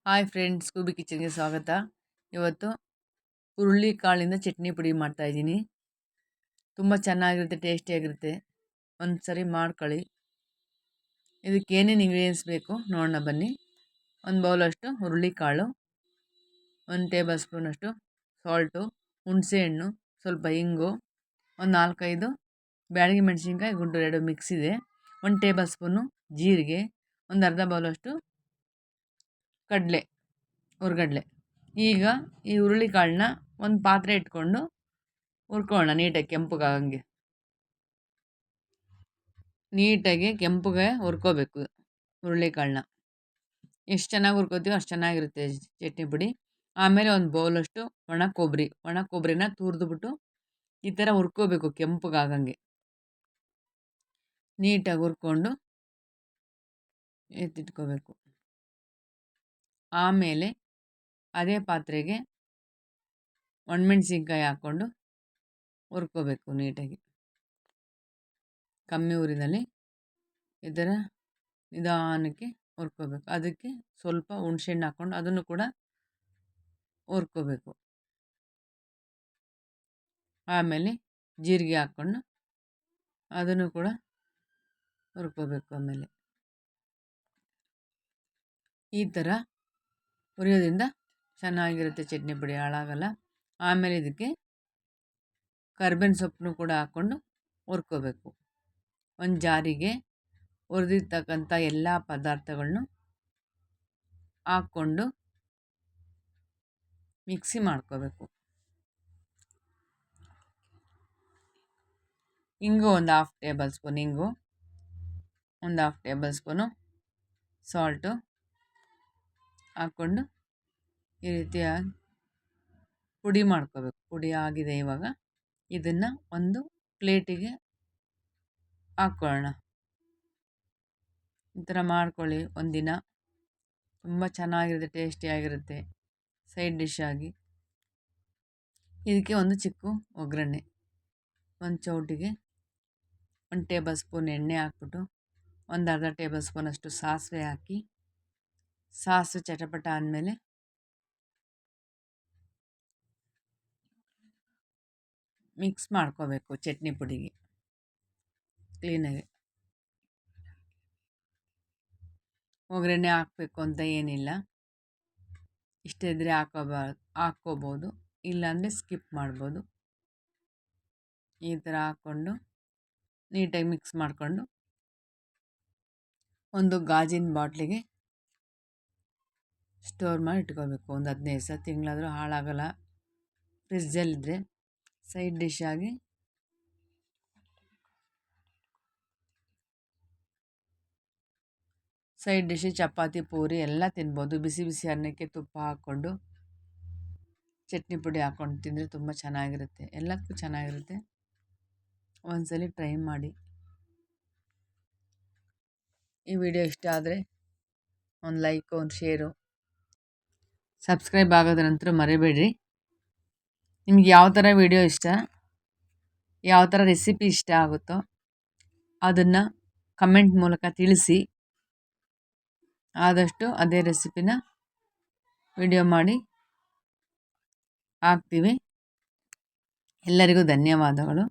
Hi friends, Scooby ಕಿಚನ್ಗೆ ಸ್ವಾಗತ. ಇವತ್ತು ಹುರುಳಿ ಕಾಳಿಂದ ಚಟ್ನಿ ಪುಡಿ ಮಾಡ್ತಾಯಿದ್ದೀನಿ. ತುಂಬ ಚೆನ್ನಾಗಿರುತ್ತೆ, ಟೇಸ್ಟಿಯಾಗಿರುತ್ತೆ. ಒಂದು ಸರಿ ಮಾಡ್ಕೊಳ್ಳಿ. ಇದಕ್ಕೆ ಏನೇನು ಇಂಗ್ರೀಡಿಯೆಂಟ್ಸ್ ಬೇಕು ನೋಡೋಣ ಬನ್ನಿ. ಒಂದು ಬೌಲಷ್ಟು ಹುರುಳಿ ಕಾಳು, 1 ಟೇಬಲ್ ಸ್ಪೂನಷ್ಟು ಸಾಲ್ಟು, ಹುಣಸೆಹಣ್ಣು, ಸ್ವಲ್ಪ ಇಂಗು, ಒಂದು 4-5 ಬ್ಯಾಡಗಿ ಮೆಣಸಿನ್ಕಾಯಿ ಗುಂಟೂರು 2 ಮಿಕ್ಸ್ ಇದೆ, 1 ಟೇಬಲ್ ಸ್ಪೂನು ಜೀರಿಗೆ, ಒಂದು ಅರ್ಧ ಬೌಲಷ್ಟು ಕಡಲೆ ಹುರ್ಗಡ್ಲೆ. ಈಗ ಈ ಹುರುಳಿ ಕಾಳನ್ನ ಒಂದು ಪಾತ್ರೆ ಇಟ್ಕೊಂಡು ಹುರ್ಕೊಳ್ಳೋಣ ನೀಟಾಗಿ ಕೆಂಪುಗೆ ಹುರ್ಕೋಬೇಕು ಹುರುಳಿ ಕಾಳನ್ನ. ಎಷ್ಟು ಚೆನ್ನಾಗಿ ಹುರ್ಕೋತೀವೋ ಅಷ್ಟು ಚೆನ್ನಾಗಿರುತ್ತೆ ಚಟ್ನಿ ಪುಡಿ. ಆಮೇಲೆ ಒಂದು ಬೌಲಷ್ಟು ಒಣ ಕೊಬ್ಬರಿನ ತುರಿದ್ಬಿಟ್ಟು ಈ ಥರ ಹುರ್ಕೋಬೇಕು ಕೆಂಪುಗಾಗಂಗೆ. ನೀಟಾಗಿ ಹುರ್ಕೊಂಡು ಎತ್ತಿಟ್ಕೋಬೇಕು. ಆಮೇಲೆ ಅದೇ ಪಾತ್ರೆಗೆ ಒಣಮೆಣ್ಸಿನ್ಕಾಯಿ ಹಾಕ್ಕೊಂಡು ಹುರ್ಕೋಬೇಕು ನೀಟಾಗಿ. ಕಮ್ಮಿ ಉರಿನಲ್ಲಿ ಈ ಥರ ನಿಧಾನಕ್ಕೆ ಹುರ್ಕೋಬೇಕು. ಅದಕ್ಕೆ ಸ್ವಲ್ಪ ಹುಣಸೆಹಣ್ಣು ಹಾಕ್ಕೊಂಡು ಅದನ್ನು ಕೂಡ ಹುರ್ಕೋಬೇಕು. ಆಮೇಲೆ ಜೀರಿಗೆ ಹಾಕ್ಕೊಂಡು ಅದನ್ನು ಕೂಡ ಹುರ್ಕೋಬೇಕು. ಆಮೇಲೆ ಈ ಥರ ಹುರಿಯೋದ್ರಿಂದ ಚೆನ್ನಾಗಿರುತ್ತೆ ಚಟ್ನಿ ಪುಡಿ, ಹಾಳಾಗಲ್ಲ. ಆಮೇಲೆ ಇದಕ್ಕೆ ಕರ್ಬೇವಿನ ಸೊಪ್ಪನ್ನು ಕೂಡ ಹಾಕ್ಕೊಂಡು ಹುರ್ಕೋಬೇಕು. ಒಂದು ಜಾರಿಗೆ ಹುರಿದಿರ್ತಕ್ಕಂಥ ಎಲ್ಲ ಪದಾರ್ಥಗಳನ್ನು ಹಾಕ್ಕೊಂಡು ಮಿಕ್ಸಿ ಮಾಡ್ಕೋಬೇಕು. ಇಂಗು ಒಂದು 1/2 ಟೇಬಲ್ ಸ್ಪೂನ್ ಇಂಗು, ಒಂದು 1/2 ಟೇಬಲ್ ಸ್ಪೂನು ಸಾಲ್ಟು ಹಾಕ್ಕೊಂಡು ಈ ರೀತಿಯಾಗಿ ಪುಡಿ ಮಾಡ್ಕೋಬೇಕು. ಪುಡಿ ಆಗಿದೆ. ಇವಾಗ ಇದನ್ನು ಒಂದು ಪ್ಲೇಟಿಗೆ ಹಾಕ್ಕೊಳ್ಳೋಣ. ಈ ಥರ ಮಾಡ್ಕೊಳ್ಳಿ ಒಂದಿನ. ತುಂಬ ಚೆನ್ನಾಗಿರುತ್ತೆ, ಟೇಸ್ಟಿಯಾಗಿರುತ್ತೆ ಸೈಡ್ ಡಿಶ್ ಆಗಿ. ಇದಕ್ಕೆ ಒಂದು ಚಿಕ್ಕ ಒಗ್ಗರಣೆ. ಒಂದು ಚೌಟಿಗೆ 1 ಟೇಬಲ್ ಸ್ಪೂನ್ ಎಣ್ಣೆ ಹಾಕ್ಬಿಟ್ಟು ಒಂದು ಅರ್ಧ ಟೇಬಲ್ ಸ್ಪೂನಷ್ಟು ಸಾಸಿವೆ ಹಾಕಿ, ಸಾಸಿವೆ ಚಟಪಟ ಆದಮೇಲೆ ಮಿಕ್ಸ್ ಮಾಡ್ಕೋಬೇಕು ಚಟ್ನಿ ಪುಡಿಗೆ ಕ್ಲೀನಾಗಿ. ಒಗ್ಗರಣೆ ಹಾಕಬೇಕು ಅಂತ ಏನಿಲ್ಲ, ಇಷ್ಟ ಇದ್ದರೆ ಹಾಕ್ಕೋಬೋದು, ಇಲ್ಲಾಂದರೆ ಸ್ಕಿಪ್ ಮಾಡ್ಬೋದು. ಈ ಥರ ಹಾಕ್ಕೊಂಡು ನೀಟಾಗಿ ಮಿಕ್ಸ್ ಮಾಡಿಕೊಂಡು ಒಂದು ಗಾಜಿನ ಬಾಟ್ಲಿಗೆ ಸ್ಟೋರ್ ಮಾಡಿ ಇಟ್ಕೋಬೇಕು. ಒಂದು 15 ದಿವಸ, ತಿಂಗಳಾದರೂ ಹಾಳಾಗಲ್ಲ. ಫ್ರಿಜ್ಜಲ್ಲಿದ್ದರೆ ಸೈಡ್ ಡಿಶ್ ಆಗಿ ಚಪಾತಿ, ಪೂರಿ ಎಲ್ಲ ತಿನ್ಬೋದು. ಬಿಸಿ ಬಿಸಿ ಅನ್ನಕ್ಕೆ ತುಪ್ಪ ಹಾಕ್ಕೊಂಡು ಚಟ್ನಿ ಪುಡಿ ಹಾಕ್ಕೊಂಡು ತಿಂದರೆ ತುಂಬ ಚೆನ್ನಾಗಿರುತ್ತೆ. ಎಲ್ಲದಕ್ಕೂ ಚೆನ್ನಾಗಿರುತ್ತೆ. ಒಂದ್ಸಲಿ ಟ್ರೈ ಮಾಡಿ. ಈ ವಿಡಿಯೋ ಇಷ್ಟ ಆದರೆ ಒಂದು ಲೈಕು, ಒಂದು ಶೇರು, ಸಬ್ಸ್ಕ್ರೈಬ್ ಆಗೋದ ನಂತರ ಮರಿಬೇಡ್ರಿ. ನಿಮ್ಗೆ ಯಾವ ಥರ ವಿಡಿಯೋ ಇಷ್ಟ, ಯಾವ ಥರ ರೆಸಿಪಿ ಇಷ್ಟ ಆಗುತ್ತೋ ಅದನ್ನು ಕಮೆಂಟ್ ಮೂಲಕ ತಿಳಿಸಿ. ಆದಷ್ಟು ಅದೇ ರೆಸಿಪಿನ ವಿಡಿಯೋ ಮಾಡಿ ಹಾಕ್ತೀವಿ. ಎಲ್ಲರಿಗೂ ಧನ್ಯವಾದಗಳು.